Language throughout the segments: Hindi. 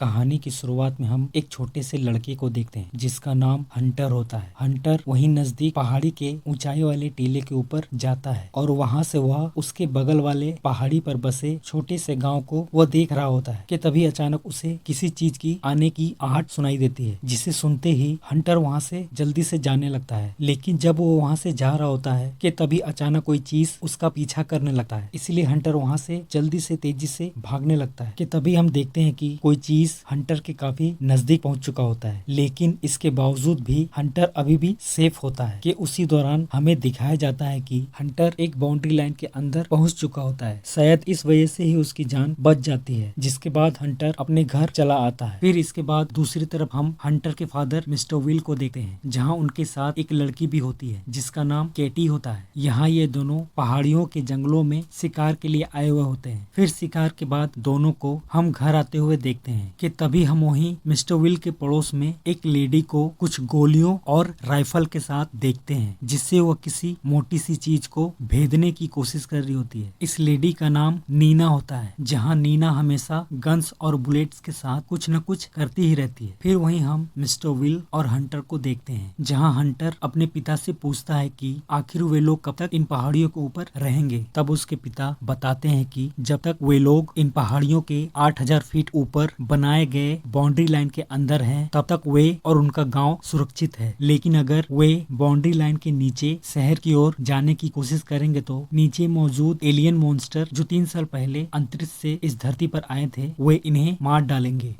कहानी की शुरुआत में हम एक छोटे से लड़के को देखते हैं जिसका नाम हंटर होता है। हंटर वहीं नजदीक पहाड़ी के ऊंचाई वाले टीले के ऊपर जाता है और वहां से वह उसके बगल वाले पहाड़ी पर बसे छोटे से गांव को वह देख रहा होता है कि तभी अचानक उसे किसी चीज की आने की आहट सुनाई देती है, जिसे सुनते ही हंटर वहां से जल्दी से जाने लगता है। लेकिन जब वो वहां से जा रहा होता है कि तभी अचानक कोई चीज उसका पीछा करने लगता है, इसलिए हंटर वहां से जल्दी से तेजी से भागने लगता है कि तभी हम देखते हैं कि कोई चीज हंटर के काफी नजदीक पहुंच चुका होता है। लेकिन इसके बावजूद भी हंटर अभी भी सेफ होता है कि उसी दौरान हमें दिखाया जाता है कि हंटर एक बाउंड्री लाइन के अंदर पहुंच चुका होता है। शायद इस वजह से ही उसकी जान बच जाती है, जिसके बाद हंटर अपने घर चला आता है। फिर इसके बाद दूसरी तरफ हम हंटर के फादर मिस्टर विल को देखते हैं, जहाँ उनके साथ एक लड़की भी होती है जिसका नाम केटी होता है। यहाँ ये दोनों पहाड़ियों के जंगलों में शिकार के लिए आए हुए होते हैं। फिर शिकार के बाद दोनों को हम घर आते हुए देखते हैं कि तभी हम वहीं मिस्टर विल के पड़ोस में एक लेडी को कुछ गोलियों और राइफल के साथ देखते हैं, जिससे वह किसी मोटी सी चीज को भेदने की कोशिश कर रही होती है। इस लेडी का नाम नीना होता है, जहां नीना हमेशा गन्स और बुलेट्स के साथ कुछ न कुछ करती ही रहती है। फिर वहीं हम मिस्टर विल और हंटर को देखते हैं, जहां हंटर अपने पिता से पूछता है कि आखिर वे लोग कब तक इन पहाड़ियों के ऊपर रहेंगे। तब उसके पिता बताते हैं कि जब तक वे लोग इन पहाड़ियों के 8000 फीट ऊपर बनाए गए बाउंड्री लाइन के अंदर हैं, तब तक वे और उनका गांव सुरक्षित है। लेकिन अगर वे बाउंड्री लाइन के नीचे शहर की ओर जाने की कोशिश करेंगे तो नीचे मौजूद एलियन मॉन्स्टर जो 3 साल पहले अंतरिक्ष से इस धरती पर आए थे, वे इन्हें मार डालेंगे।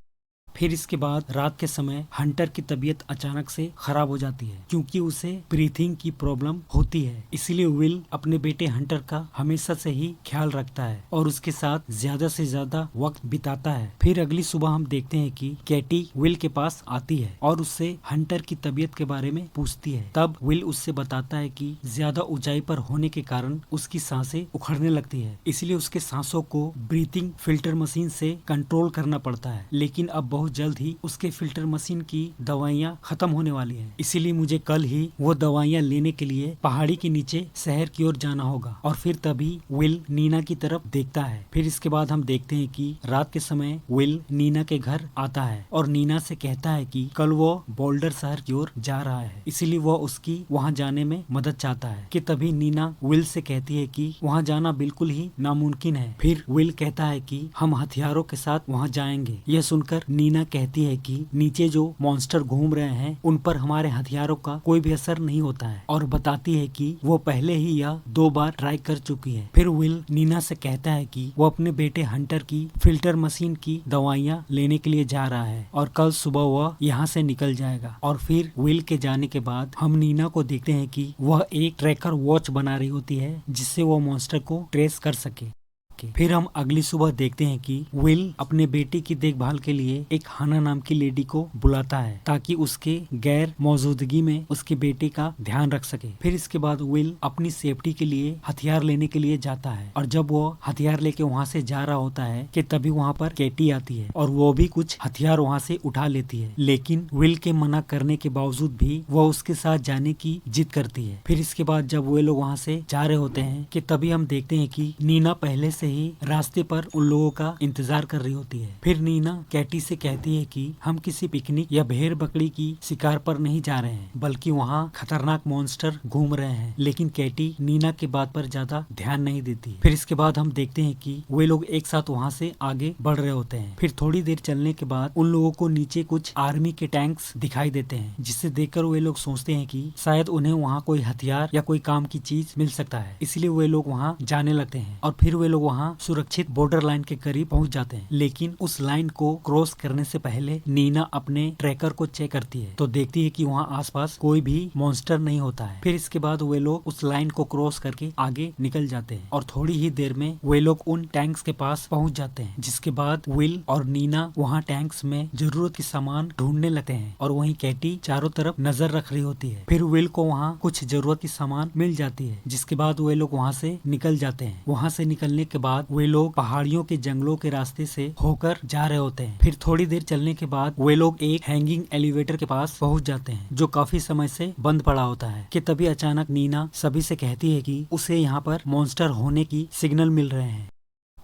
फिर इसके बाद रात के समय हंटर की तबीयत अचानक से खराब हो जाती है, क्योंकि उसे ब्रीथिंग की प्रॉब्लम होती है। इसीलिए विल अपने बेटे हंटर का हमेशा से ही ख्याल रखता है और उसके साथ ज्यादा से ज्यादा वक्त बिताता है। फिर अगली सुबह हम देखते हैं कि कैटी विल के पास आती है और उससे हंटर की तबीयत के बारे में पूछती है। तब विल उससे बताता है कि ज्यादा ऊंचाई पर होने के कारण उसकी सांसें उखड़ने लगती है, इसलिए उसके सांसों को ब्रीथिंग फिल्टर मशीन से कंट्रोल करना पड़ता है। लेकिन अब बहुत जल्द ही उसके फिल्टर मशीन की दवाइयाँ खत्म होने वाली हैं, इसीलिए मुझे कल ही वो दवाइयाँ लेने के लिए पहाड़ी के नीचे शहर की ओर जाना होगा। और फिर तभी विल नीना की तरफ देखता है। फिर इसके बाद हम देखते हैं कि रात के समय विल नीना के घर आता है और नीना से कहता है कि कल वो बोल्डर शहर की ओर जा रहा है, इसीलिए वो उसकी वहाँ जाने में मदद चाहता है। कि तभी नीना विल से कहती है कि वहाँ जाना बिल्कुल ही नामुमकिन है। फिर विल कहता है कि हम हथियारों के साथ वहाँ जाएंगे। यह सुनकर नीना कहती है कि नीचे जो मॉन्स्टर घूम रहे हैं उन पर हमारे हथियारों का कोई भी असर नहीं होता है, और बताती है कि वो पहले ही यह 2 बार ट्राई कर चुकी है। फिर विल नीना से कहता है कि वो अपने बेटे हंटर की फिल्टर मशीन की दवाइयाँ लेने के लिए जा रहा है और कल सुबह वह यहाँ से निकल जाएगा। और फिर विल के जाने के बाद हम नीना को देखते हैं कि वह एक ट्रैकर वॉच बना रही होती है, जिससे वो मॉन्स्टर को ट्रेस कर सके। फिर हम अगली सुबह देखते हैं कि विल अपने बेटे की देखभाल के लिए एक हाना नाम की लेडी को बुलाता है, ताकि उसके गैर मौजूदगी में उसके बेटे का ध्यान रख सके। फिर इसके बाद विल अपनी सेफ्टी के लिए हथियार लेने के लिए जाता है, और जब वो हथियार लेके वहाँ से जा रहा होता है कि तभी वहाँ पर कैटी आती है और वो भी कुछ हथियार वहाँ से उठा लेती है। लेकिन विल के मना करने के बावजूद भी वो उसके साथ जाने की जिद करती है। फिर इसके बाद जब वे लोग वहाँ से जा रहे होते हैं कि तभी हम देखते हैं कि नीना पहले से ही रास्ते पर उन लोगों का इंतजार कर रही होती है। फिर नीना कैटी से कहती है कि हम किसी पिकनिक या भेड़ बकरी की शिकार पर नहीं जा रहे हैं, बल्कि वहाँ खतरनाक मॉन्स्टर घूम रहे हैं। लेकिन कैटी नीना के बात पर ज्यादा ध्यान नहीं देती। फिर इसके बाद हम देखते हैं कि वे लोग एक साथ वहाँ से आगे बढ़ रहे होते हैं। फिर थोड़ी देर चलने के बाद उन लोगों को नीचे कुछ आर्मी के टैंक्स दिखाई देते हैं, जिससे देखकर वे लोग सोचते हैं कि शायद उन्हें वहाँ कोई हथियार या कोई काम की चीज मिल सकता है, इसलिए वे लोग वहाँ जाने लगते हैं। और फिर वे लोग वहाँ सुरक्षित बॉर्डर लाइन के करीब पहुंच जाते हैं। लेकिन उस लाइन को क्रॉस करने से पहले नीना अपने ट्रैकर को चेक करती है, तो देखती है कि वहाँ आसपास कोई भी मॉन्स्टर नहीं होता है। फिर इसके बाद वे लोग उस लाइन को क्रॉस करके आगे निकल जाते हैं और थोड़ी ही देर में वे लोग उन टैंक्स के पास पहुंच जाते हैं, जिसके बाद विल और नीना वहाँ टैंक्स में जरूरत की सामान ढूंढने लगते हैं और वहीं कैटी चारों तरफ नजर रख रही होती है। फिर विल को वहाँ कुछ जरूरत की सामान मिल जाती है, जिसके बाद वे लोग वहाँ से निकल जाते हैं। वहाँ से निकलने के बाद वे लोग पहाड़ियों के जंगलों के रास्ते से होकर जा रहे होते हैं। फिर थोड़ी देर चलने के बाद वे लोग एक हैंगिंग एलिवेटर के पास पहुंच जाते हैं, जो काफी समय से बंद पड़ा होता है। कि तभी अचानक नीना सभी से कहती है कि उसे यहाँ पर मॉन्स्टर होने की सिग्नल मिल रहे हैं।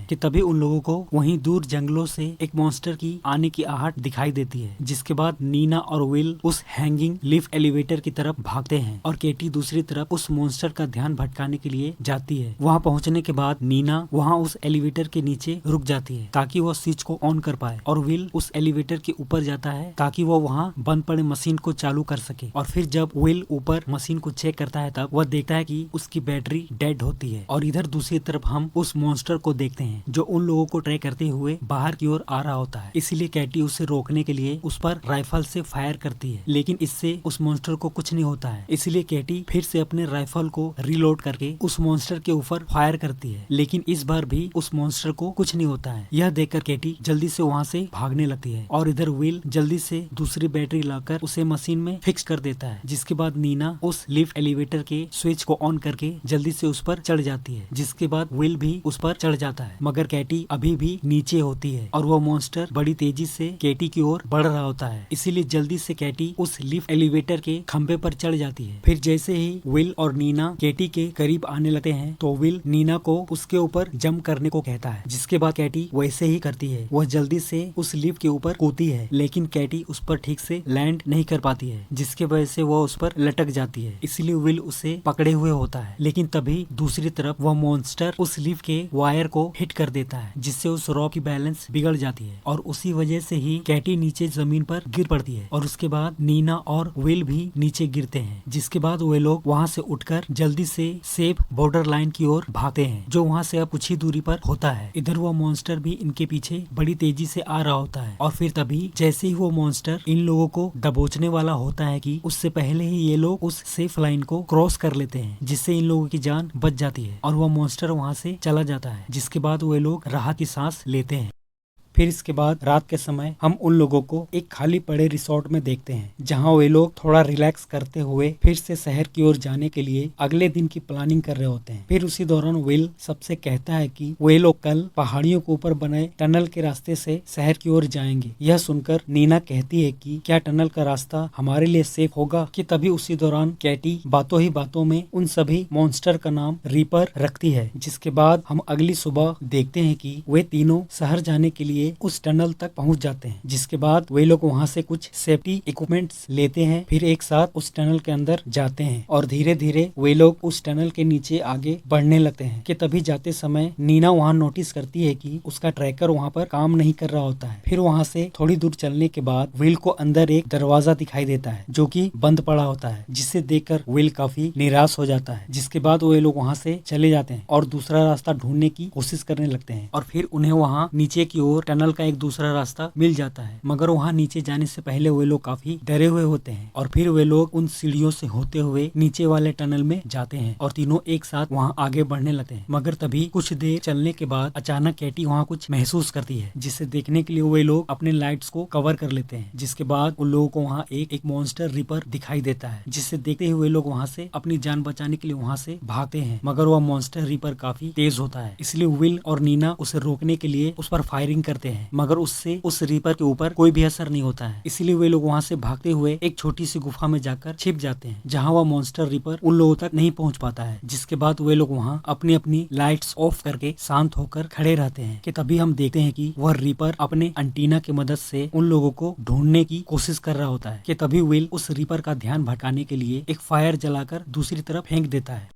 कि तभी उन लोगों को वहीं दूर जंगलों से एक मॉन्स्टर की आने की आहट दिखाई देती है। जिसके बाद नीना और विल उस हैंगिंग लिफ्ट एलिवेटर की तरफ भागते हैं और केटी दूसरी तरफ उस मॉन्स्टर का ध्यान भटकाने के लिए जाती है। वहाँ पहुँचने के बाद नीना वहाँ उस एलिवेटर के नीचे रुक जाती है ताकि वह स्विच को ऑन कर पाए और विल उस एलिवेटर के ऊपर जाता है ताकि वह वहाँ बंद पड़े मशीन को चालू कर सके। और फिर जब विल ऊपर मशीन को चेक करता है तब वह देखता है कि उसकी बैटरी डेड होती है। और इधर दूसरी तरफ हम उस मॉन्स्टर को देखते हैं जो उन लोगों को ट्रैक करते हुए बाहर की ओर आ रहा होता है। इसीलिए कैटी उसे रोकने के लिए उस पर राइफल से फायर करती है, लेकिन इससे उस मॉन्स्टर को कुछ नहीं होता है। इसलिए कैटी फिर से अपने राइफल को रीलोड करके उस मॉन्स्टर के ऊपर फायर करती है, लेकिन इस बार भी उस मॉन्स्टर को कुछ नहीं होता है। यह देखकर कैटी जल्दी से वहाँ से भागने लगती है और इधर विल जल्दी से दूसरी बैटरी लाकर उसे मशीन में फिक्स कर देता है। जिसके बाद नीना उस लिफ्ट एलिवेटर के स्विच को ऑन करके जल्दी से उस पर चढ़ जाती है। जिसके बाद विल भी उस पर चढ़ जाता है, मगर कैटी अभी भी नीचे होती है और वो मॉन्स्टर बड़ी तेजी से कैटी की ओर बढ़ रहा होता है। इसीलिए जल्दी से कैटी उस लिफ्ट एलिवेटर के खंबे पर चढ़ जाती है। फिर जैसे ही विल और नीना कैटी के करीब आने लगते हैं तो विल नीना को उसके ऊपर जंप करने को कहता है। जिसके बाद कैटी वैसे ही करती है। वह जल्दी से उस लिफ्ट के ऊपर कूदती है, लेकिन कैटी उस पर ठीक से लैंड नहीं कर पाती है, जिसके वजह से वह उस पर लटक जाती है। इसलिए विल उसे पकड़े हुए होता है, लेकिन तभी दूसरी तरफ वह मॉन्स्टर उस लिफ्ट के वायर को हिट कर देता है, जिससे उस रॉक की बैलेंस बिगड़ जाती है और उसी वजह से ही कैटी नीचे जमीन पर गिर पड़ती है। और उसके बाद नीना और विल भी नीचे गिरते हैं। जिसके बाद वे लोग वहाँ से उठकर जल्दी से सेफ बॉर्डर लाइन की ओर भागते हैं, जो वहाँ से अब कुछ ही दूरी पर होता है। इधर वो मॉन्स्टर भी इनके पीछे बड़ी तेजी से आ रहा होता है और फिर तभी जैसे ही वो मॉन्स्टर इन लोगों को दबोचने वाला होता है कि उससे पहले ही ये लोग उस सेफ लाइन को क्रॉस कर लेते हैं, जिससे इन लोगों की जान बच जाती है और वह मॉन्स्टर वहाँ से चला जाता है। जिसके बाद वे लोग राहत की सांस लेते हैं। फिर इसके बाद रात के समय हम उन लोगों को एक खाली पड़े रिसोर्ट में देखते हैं, जहां वे लोग थोड़ा रिलैक्स करते हुए फिर से शहर की ओर जाने के लिए अगले दिन की प्लानिंग कर रहे होते हैं। फिर उसी दौरान विल सबसे कहता है कि वे लोग कल पहाड़ियों के ऊपर बने टनल के रास्ते से शहर की ओर जाएंगे। यह सुनकर नीना कहती है कि क्या टनल का रास्ता हमारे लिए सेफ होगा? कि तभी उसी दौरान कैटी बातों ही बातों में उन सभी मॉन्स्टर का नाम रीपर रखती है। जिसके बाद हम अगली सुबह देखते हैं कि वे तीनों शहर जाने के लिए उस टनल तक पहुंच जाते हैं। जिसके बाद वे लोग वहां से कुछ सेफ्टी इक्विपमेंट्स लेते हैं, फिर एक साथ उस टनल के अंदर जाते हैं और धीरे धीरे वे लोग उस टनल के नीचे आगे बढ़ने लगते हैं। कि तभी जाते समय नीना वहां नोटिस करती है कि उसका ट्रैकर वहां पर काम नहीं कर रहा होता है। फिर वहां से थोड़ी दूर चलने के बाद विल को अंदर एक दरवाजा दिखाई देता है जो कि बंद पड़ा होता है, जिसे देखकर विल काफी निराश हो जाता है। जिसके बाद वे लोग वहां से चले जाते हैं और दूसरा रास्ता ढूंढने की कोशिश करने लगते हैं और फिर उन्हें वहां नीचे की ओर टनल का एक दूसरा रास्ता मिल जाता है, मगर वहाँ नीचे जाने से पहले वे लोग काफी डरे हुए होते हैं और फिर वे लोग उन सीढ़ियों से होते हुए नीचे वाले टनल में जाते हैं और तीनों एक साथ वहाँ आगे बढ़ने लगते हैं। मगर तभी कुछ देर चलने के बाद अचानक कैटी वहाँ कुछ महसूस करती है, जिसे देखने के लिए वे लोग अपने लाइट्स को कवर कर लेते हैं। जिसके बाद उन लोगों को वहाँ एक मॉन्स्टर रिपर दिखाई देता है, जिससे देखते हुए लोग वहाँ से अपनी जान बचाने के लिए वहाँ से भागते हैं। मगर वह मॉन्स्टर रिपर काफी तेज होता है, इसलिए विल और नीना उसे रोकने के लिए उस पर फायरिंग करते हैं, मगर उससे उस रीपर के ऊपर कोई भी असर नहीं होता है। इसीलिए वे लोग वहाँ से भागते हुए एक छोटी सी गुफा में जाकर छिप जाते हैं, जहाँ वह मॉन्स्टर रिपर उन लोगों तक नहीं पहुँच पाता है। जिसके बाद वे लोग वहाँ अपनी अपनी लाइट्स ऑफ करके शांत होकर खड़े रहते हैं। कि तभी हम देखते हैं कि वह रिपर अपने एंटीना की मदद से उन लोगों को ढूंढने की कोशिश कर रहा होता है। कि तभी विल उस रिपर का ध्यान भटकाने के लिए एक फायर जलाकर दूसरी तरफ फेंक देता है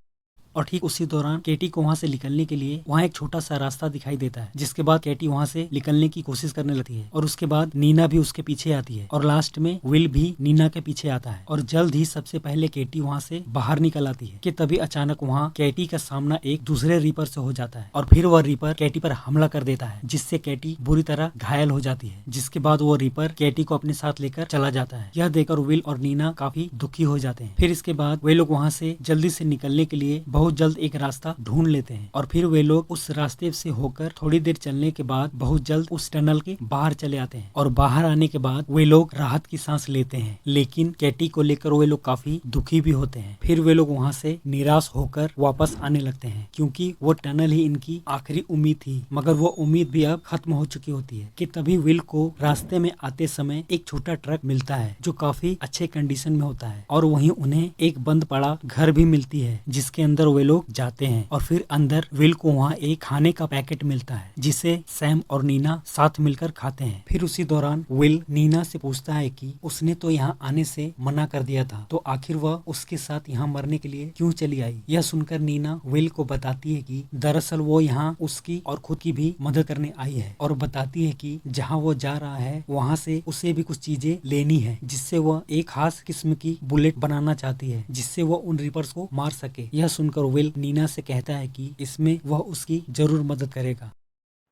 और ठीक उसी दौरान केटी को वहां से निकलने के लिए वहां एक छोटा सा रास्ता दिखाई देता है। जिसके बाद केटी वहां से निकलने की कोशिश करने लगती है और उसके बाद नीना भी उसके पीछे आती है और लास्ट में विल भी नीना के पीछे आता है और जल्द ही सबसे पहले केटी वहां से बाहर निकल आती है। कि तभी अचानक वहां केटी का सामना एक दूसरे रीपर से हो जाता है और फिर वह रीपर केटी पर हमला कर देता है, जिससे केटी बुरी तरह घायल हो जाती है। जिसके बाद वो रीपर केटी को अपने साथ लेकर चला जाता है। यह देखकर विल और नीना काफी दुखी हो जाते हैं। फिर इसके बाद वे लोग वहाँ से जल्दी से निकलने के लिए बहुत जल्द एक रास्ता ढूंढ लेते हैं और फिर वे लोग उस रास्ते से होकर थोड़ी देर चलने के बाद बहुत जल्द उस टनल के बाहर चले आते हैं और बाहर आने के बाद वे लोग राहत की सांस लेते हैं। लेकिन कैटी को लेकर वे लोग काफी दुखी भी होते हैं। फिर वे लोग वहाँ से निराश होकर वापस आने लगते हैं, क्योंकि वो टनल ही इनकी आखिरी उम्मीद थी। मगर वो उम्मीद भी अब खत्म हो चुकी होती है। कि तभी विल को रास्ते में आते समय एक छोटा ट्रक मिलता है जो काफी अच्छे कंडीशन में होता है और वहीं उन्हें एक बंद पड़ा घर भी मिलती है, जिसके अंदर वे लोग जाते हैं और फिर अंदर विल को वहाँ एक खाने का पैकेट मिलता है जिसे सैम और नीना साथ मिलकर खाते हैं। फिर उसी दौरान विल नीना से पूछता है कि उसने तो यहाँ आने से मना कर दिया था, तो आखिर वह उसके साथ यहाँ मरने के लिए क्यों चली आई। यह सुनकर नीना विल को बताती है कि दरअसल वो यहाँ उसकी और खुद की भी मदद करने आई है और बताती है कि जहाँ वो जा रहा है वहाँ से उसे भी कुछ चीजें लेनी है जिससे वह एक खास किस्म की बुलेट बनाना चाहती है जिससे वह उन रिपर्स को मार सके। यह सुनकर विल नीना से कहता है कि इसमें वह उसकी जरूर मदद करेगा।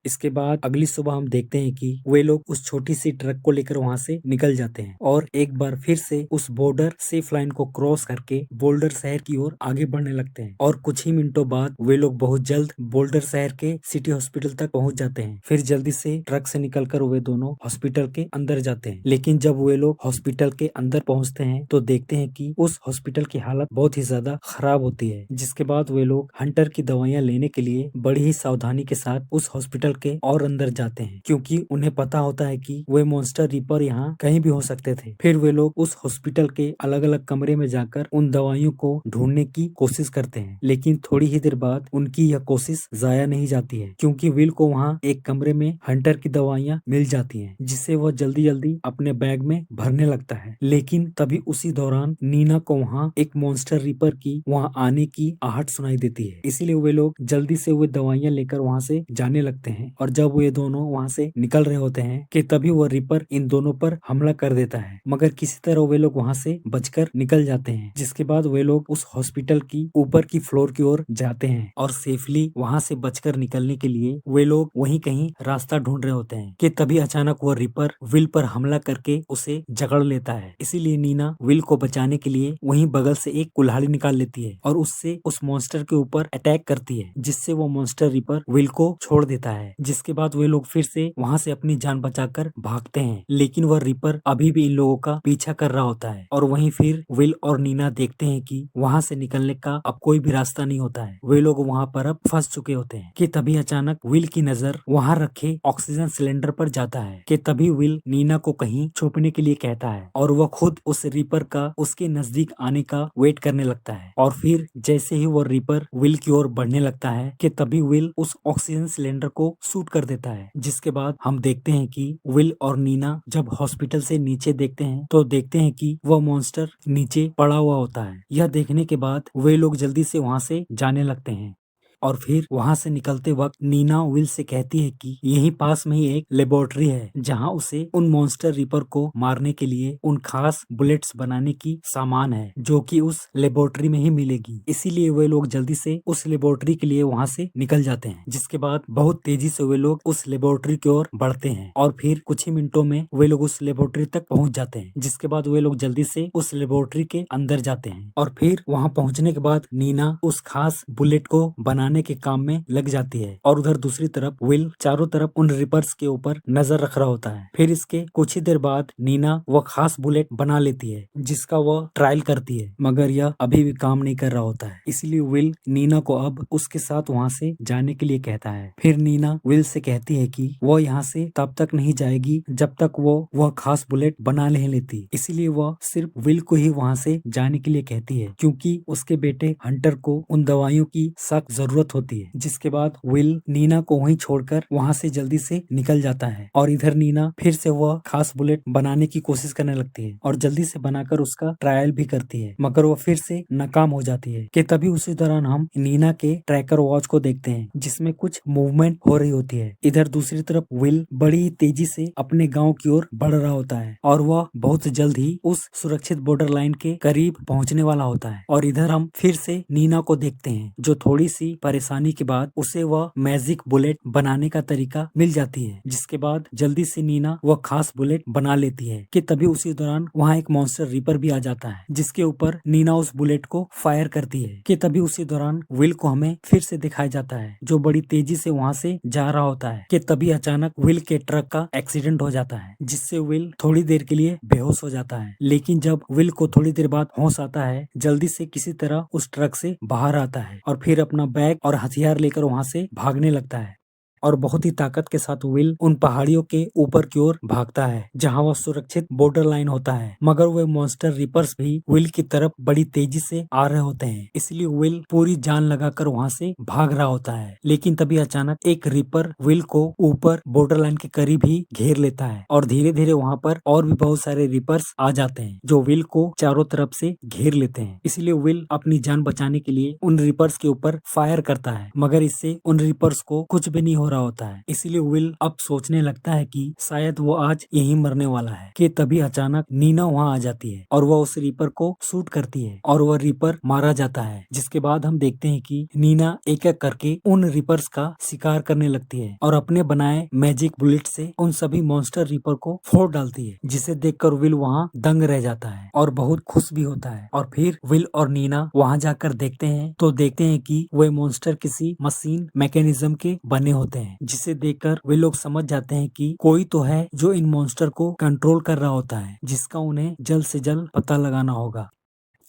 इसके बाद अगली सुबह हम देखते हैं कि वे लोग उस छोटी सी ट्रक को लेकर वहाँ से निकल जाते हैं और एक बार फिर से उस बॉर्डर सेफ लाइन को क्रॉस करके बोल्डर शहर की ओर आगे बढ़ने लगते हैं और कुछ ही मिनटों बाद वे लोग बहुत जल्द बोल्डर शहर के सिटी हॉस्पिटल तक पहुँच जाते हैं। फिर जल्दी से ट्रक से निकलकर वे दोनों हॉस्पिटल के अंदर जाते हैं, लेकिन जब वे लोग हॉस्पिटल के अंदर पहुँचते हैं तो देखते हैं कि उस हॉस्पिटल की हालत बहुत ही ज्यादा खराब होती है। जिसके बाद वे लोग हंटर की दवाइयाँ लेने के लिए बड़ी ही सावधानी के साथ उस हॉस्पिटल के और अंदर जाते हैं क्योंकि उन्हें पता होता है कि वे मॉन्स्टर रिपर यहाँ कहीं भी हो सकते थे। फिर वे लोग उस हॉस्पिटल के अलग अलग कमरे में जाकर उन दवाइयों को ढूंढने की कोशिश करते हैं, लेकिन थोड़ी ही देर बाद उनकी यह कोशिश जाया नहीं जाती है क्योंकि विल को वहाँ एक कमरे में हंटर की दवाइयाँ मिल जाती हैं जिससे वह जल्दी जल्दी अपने बैग में भरने लगता है। लेकिन तभी उसी दौरान नीना को वहाँ एक मॉन्स्टर रिपर की वहाँ आने की आहट सुनाई देती है, इसीलिए वे लोग जल्दी से वे दवाइयाँ लेकर वहाँ से जाने लगते हैं। और जब वो ये दोनों वहाँ से निकल रहे होते हैं कि तभी वो रिपर इन दोनों पर हमला कर देता है, मगर किसी तरह वे लोग वहाँ से बचकर निकल जाते हैं। जिसके बाद वे लोग उस हॉस्पिटल की ऊपर की फ्लोर की ओर जाते हैं और सेफली वहाँ से बचकर निकलने के लिए वे लोग वहीं कहीं रास्ता ढूंढ रहे होते हैं कि तभी अचानक वो रिपर विल पर हमला करके उसे जकड़ लेता है। इसीलिए नीना विल को बचाने के लिए वहीं बगल से एक कुल्हाड़ी निकाल लेती है और उससे उस मॉन्स्टर के ऊपर अटैक करती है जिससे वो मॉन्स्टर रिपर विल को छोड़ देता है। जिसके बाद वे लोग फिर से वहाँ से अपनी जान बचाकर भागते हैं, लेकिन वह रिपर अभी भी इन लोगों का पीछा कर रहा होता है। और वहीं फिर विल और नीना देखते हैं कि वहाँ से निकलने का अब कोई भी रास्ता नहीं होता है, वे लोग वहाँ पर अब फंस चुके होते हैं। कि तभी अचानक विल की नजर वहाँ रखे ऑक्सीजन सिलेंडर पर जाता है कि तभी विल नीना को कहीं छुपने के लिए कहता है और वह खुद उस रिपर का उसके नजदीक आने का वेट करने लगता है। और फिर जैसे ही वो रिपर विल की ओर बढ़ने लगता है कि तभी विल उस ऑक्सीजन सिलेंडर को शूट कर देता है। जिसके बाद हम देखते हैं कि विल और नीना जब हॉस्पिटल से नीचे देखते हैं तो देखते हैं कि वह मॉन्स्टर नीचे पड़ा हुआ होता है। यह देखने के बाद वे लोग जल्दी से वहाँ से जाने लगते हैं और फिर वहाँ से निकलते वक्त नीना विल से कहती है कि यहीं पास में ही एक लेबोरेटरी है जहाँ उसे उन मॉन्स्टर रिपर को मारने के लिए उन खास बुलेट्स बनाने की सामान है जो कि उस लेबोरेटरी में ही मिलेगी। इसीलिए वे लोग जल्दी से उस लेबोरेटरी के लिए वहाँ से निकल जाते हैं। जिसके बाद बहुत तेजी से वे लोग उस लेबोरेटरी की ओर बढ़ते हैं और फिर कुछ ही मिनटों में वे लोग उस लेबोरेटरी तक पहुँच जाते हैं। जिसके बाद वे लोग जल्दी से उस लेबोरेटरी के अंदर जाते हैं और फिर वहाँ पहुँचने के बाद नीना उस खास बुलेट को बनाने के काम में लग जाती है और उधर दूसरी तरफ विल चारों तरफ उन रिपर्स के ऊपर नजर रख रहा होता है। फिर इसके कुछ ही देर बाद नीना वह खास बुलेट बना लेती है जिसका वह ट्रायल करती है, मगर यह अभी भी काम नहीं कर रहा होता है। इसलिए विल नीना को अब उसके साथ वहाँ से जाने के लिए कहता है। फिर नीना विल से कहती है कि वह यहाँ से तब तक नहीं जाएगी जब तक वो वह खास बुलेट बना नहीं लेती। इसीलिए वह सिर्फ विल को ही वहाँ से जाने के लिए कहती है क्योंकि उसके बेटे हंटर को उन दवाइयों की सख्त जरूरत होती है। जिसके बाद विल नीना को वहीं छोड़कर वहाँ से जल्दी से निकल जाता है और इधर नीना फिर से वह खास बुलेट बनाने की कोशिश करने लगती है और जल्दी से बनाकर उसका ट्रायल भी करती है, मगर वह फिर से नाकाम हो जाती है। कि तभी उसी दौरान हम नीना के ट्रैकर वॉच को देखते हैं जिसमें कुछ मूवमेंट हो रही होती है। इधर दूसरी तरफ विल बड़ी तेजी से अपने गाँव की ओर बढ़ रहा होता है और वह बहुत जल्द ही उस सुरक्षित बॉर्डर लाइन के करीब पहुँचने वाला होता है। और इधर हम फिर से नीना को देखते हैं जो थोड़ी सी परेशानी के बाद उसे वह मैजिक बुलेट बनाने का तरीका मिल जाती है। जिसके बाद जल्दी से नीना वह खास बुलेट बना लेती है। कि तभी उसी दौरान वहाँ एक मॉन्स्टर रिपर भी आ जाता है जिसके ऊपर नीना उस बुलेट को फायर करती है। कि तभी उसी दौरान विल को हमें फिर से दिखाया जाता है जो बड़ी तेजी से वहाँ से जा रहा होता है। कि तभी अचानक विल के ट्रक का एक्सीडेंट हो जाता है जिससे विल थोड़ी देर के लिए बेहोश हो जाता है। लेकिन जब विल को थोड़ी देर बाद होश आता है जल्दी से किसी तरह उस ट्रक से बाहर आता है और फिर अपना बैग और हथियार लेकर वहाँ से भागने लगता है। और बहुत ही ताकत के साथ विल उन पहाड़ियों के ऊपर की ओर भागता है जहाँ वह सुरक्षित बॉर्डर लाइन होता है। मगर वे मॉन्स्टर रिपर्स भी विल की तरफ बड़ी तेजी से आ रहे होते हैं, इसलिए विल पूरी जान लगाकर वहाँ से भाग रहा होता है। लेकिन तभी अचानक एक रिपर विल को ऊपर बॉर्डर लाइन के करीब ही घेर लेता है और धीरे धीरे वहाँ पर और भी बहुत सारे रिपर्स आ जाते हैं जो विल को चारों तरफ से घेर लेते हैं। इसलिए विल अपनी जान बचाने के लिए उन रिपर्स के ऊपर फायर करता है, मगर इससे उन रिपर्स को कुछ भी नहीं हो रहा होता है। इसलिए विल अब सोचने लगता है कि शायद वो आज यहीं मरने वाला है कि तभी अचानक नीना वहाँ आ जाती है और वह उस रिपर को शूट करती है और वह रिपर मारा जाता है। जिसके बाद हम देखते हैं कि नीना एक एक करके उन रिपर्स का शिकार करने लगती है और अपने बनाए मैजिक बुलेट से उन सभी मॉन्स्टर रिपर को फोड़ डालती है, जिसे देखकर विल वहाँ दंग रह जाता है और बहुत खुश भी होता है। और फिर विल और नीना वहाँ जाकर देखते हैं तो देखते हैं कि वे मॉन्स्टर किसी मशीन मैकेनिज्म के बने होते हैं, जिसे देखकर वे लोग समझ जाते हैं कि कोई तो है जो इन मॉन्स्टर को कंट्रोल कर रहा होता है, जिसका उन्हें जल्द से जल्द पता लगाना होगा।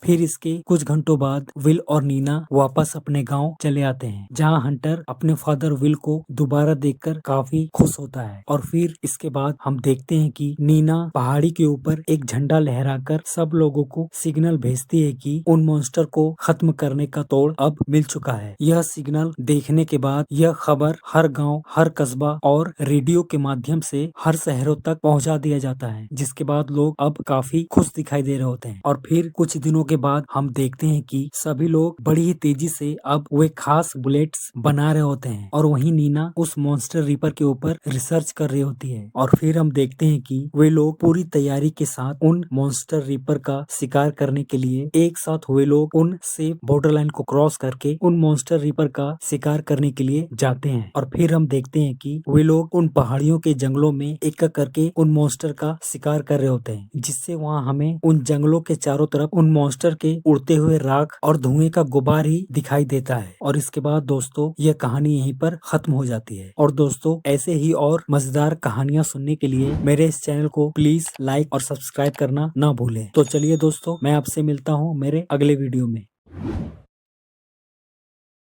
फिर इसके कुछ घंटों बाद विल और नीना वापस अपने गांव चले आते हैं, जहां हंटर अपने फादर विल को दोबारा देखकर काफी खुश होता है। और फिर इसके बाद हम देखते हैं कि नीना पहाड़ी के ऊपर एक झंडा लहराकर सब लोगों को सिग्नल भेजती है कि उन मॉन्स्टर को खत्म करने का तोड़ अब मिल चुका है। यह सिग्नल देखने के बाद यह खबर हर गाँव, हर कस्बा और रेडियो के माध्यम से हर शहरों तक पहुँचा दिया जाता है, जिसके बाद लोग अब काफी खुश दिखाई दे रहे होते हैं। और फिर कुछ दिनों के बाद हम देखते हैं कि सभी लोग बड़ी ही तेजी से अब वे खास बुलेट्स बना रहे होते हैं और वहीं नीना उस मॉन्स्टर रिपर के ऊपर रिसर्च कर रही होती है। और फिर हम देखते हैं कि वे लोग पूरी तैयारी के साथ उन मॉन्स्टर रिपर का शिकार करने के लिए एक साथ वे लोग उन सेफ बॉर्डर लाइन को क्रॉस करके उन मॉन्स्टर रिपर का शिकार करने के लिए जाते हैं। और फिर हम देखते हैं कि वे लोग उन पहाड़ियों के जंगलों में एक एक करके उन मॉन्स्टर का शिकार कर रहे होते हैं, जिससे वहाँ हमें उन जंगलों के चारों तरफ उन मॉन्स्टर के उड़ते हुए राख और धुएं का गुबार ही दिखाई देता है। और इसके बाद दोस्तों यह कहानी यहीं पर खत्म हो जाती है। और दोस्तों ऐसे ही और मजेदार कहानियां सुनने के लिए मेरे इस चैनल को प्लीज लाइक और सब्सक्राइब करना ना भूलें। तो चलिए दोस्तों, मैं आपसे मिलता हूँ मेरे अगले वीडियो में।